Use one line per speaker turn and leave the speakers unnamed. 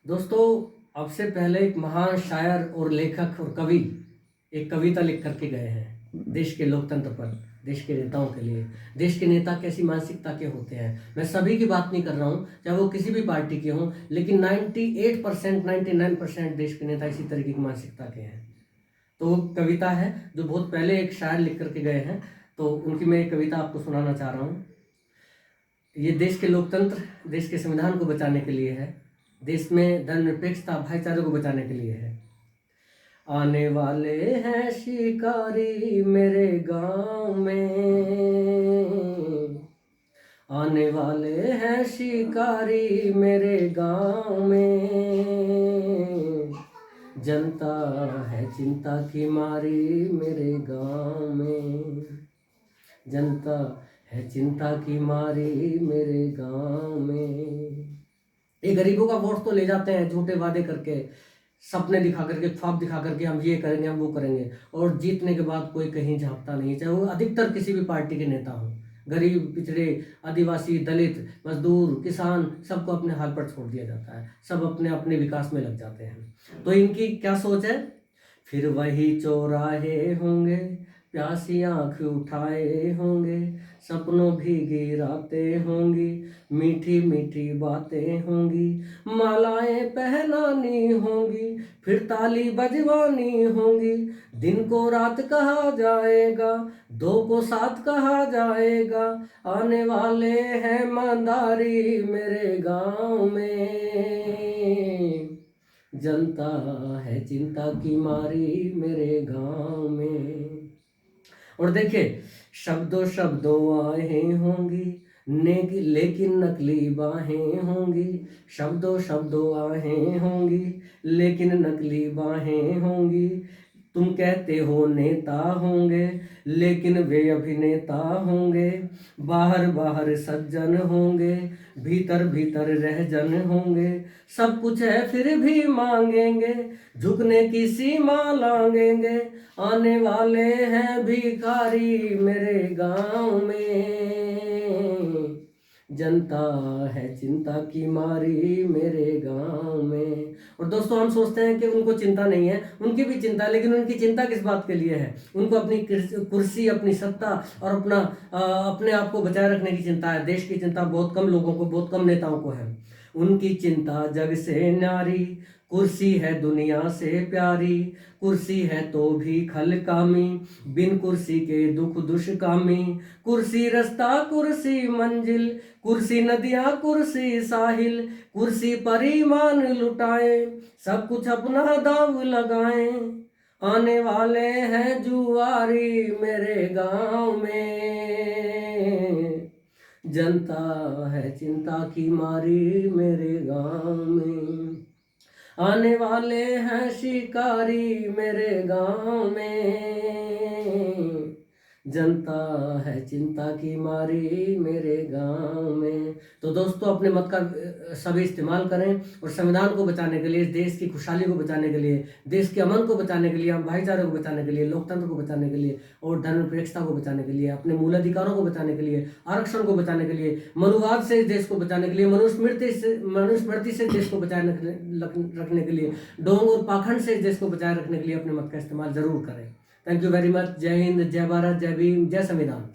दोस्तों, अब से पहले एक महान शायर और लेखक और कवि एक कविता लिख करके गए हैं देश के लोकतंत्र पर, देश के नेताओं के लिए। देश के नेता कैसी मानसिकता के होते हैं, मैं सभी की बात नहीं कर रहा हूँ, चाहे वो किसी भी पार्टी के हों, लेकिन 98% 99% देश के नेता इसी तरीके की मानसिकता के हैं। तो वो कविता है जो बहुत पहले एक शायर लिख करके गए हैं, तो उनकी मैं एक कविता आपको सुनाना चाह रहा हूँ। ये देश के लोकतंत्र, देश के संविधान को बचाने के लिए है, देश में धर्मनिरपेक्षता भाईचारे को बचाने के लिए है। आने वाले हैं शिकारी मेरे गांव में, आने वाले हैं शिकारी मेरे गांव में, जनता है चिंता की मारी मेरे गांव में, जनता है चिंता की मारी मेरे गांव में। ये गरीबों का वोट तो ले जाते हैं झूठे वादे करके, सपने दिखा करके, ख्वाब दिखा करके, हम ये करेंगे हम वो करेंगे, और जीतने के बाद कोई कहीं झांकता नहीं, चाहे वो अधिकतर किसी भी पार्टी के नेता हों। गरीब, पिछड़े, आदिवासी, दलित, मजदूर, किसान, सबको अपने हाल पर छोड़ दिया जाता है, सब अपने अपने विकास में लग जाते हैं। तो इनकी क्या सोच है? फिर वही चौराहे होंगे, प्यासी आंख उठाए होंगे, सपनों भीगी रातें होंगी, मीठी मीठी बातें होंगी, मालाएं पहनानी होंगी, फिर ताली बजवानी होंगी। दिन को रात कहा जाएगा, दो को साथ कहा जाएगा, आने वाले हैं मंदारी मेरे गांव में, जनता है चिंता की मारी मेरे गांव में। और देखिए, शब्दों शब्दों आहें होंगी, लेकिन नकली बाहें होंगी, शब्दों शब्दों आहें होंगी, लेकिन नकली बाहें होंगी। तुम कहते हो नेता होंगे, लेकिन वे अभिनेता होंगे, बाहर बाहर सज्जन होंगे, भीतर भीतर रहजन होंगे, सब कुछ है फिर भी मांगेंगे, झुकने की सीमा लांगेंगे, आने वाले हैं भिखारी मेरे गांव में, जनता है चिंता की मारी मेरे गांव में। और दोस्तों, हम सोचते हैं कि उनको चिंता नहीं है, उनकी भी चिंता है, लेकिन उनकी चिंता किस बात के लिए है? उनको अपनी कुर्सी, अपनी सत्ता और अपने आप को बचाए रखने की चिंता है। देश की चिंता बहुत कम लोगों को, बहुत कम नेताओं को है। उनकी चिंता जग से न्यारी, कुर्सी है दुनिया से प्यारी, कुर्सी है तो भी खलकामी, बिन कुर्सी के दुख दुष्कामी, कुर्सी रास्ता कुर्सी मंजिल, कुर्सी नदियाँ कुर्सी साहिल, कुर्सी पर ईमान लुटाए, सब कुछ अपना दाव लगाए, आने वाले हैं जुआरी मेरे गांव में, जनता है चिंता की मारी मेरे गांव में, आने वाले हैं शिकारी मेरे गांव में, जनता है चिंता की मारी मेरे गांव में। तो दोस्तों, अपने मत का सभी इस्तेमाल करें और संविधान को बचाने के लिए, देश की खुशहाली को बचाने के लिए, देश के अमन को बचाने के लिए, भाईचारे को बचाने के लिए, लोकतंत्र को बचाने के लिए और धर्मनिरपेक्षता को बचाने के लिए, अपने मूलाधिकारों को बचाने के लिए, आरक्षण को बचाने के लिए, मनुवाद से देश को बचाने के लिए, मनुस्मृति से देश को बचाए रखने के लिए, ढोंग और पाखंड से देश को बचाए रखने के लिए अपने मत का इस्तेमाल जरूर करें। Thank you very much. जय हिंद, जय भारत, जय भीम, जय संविधान।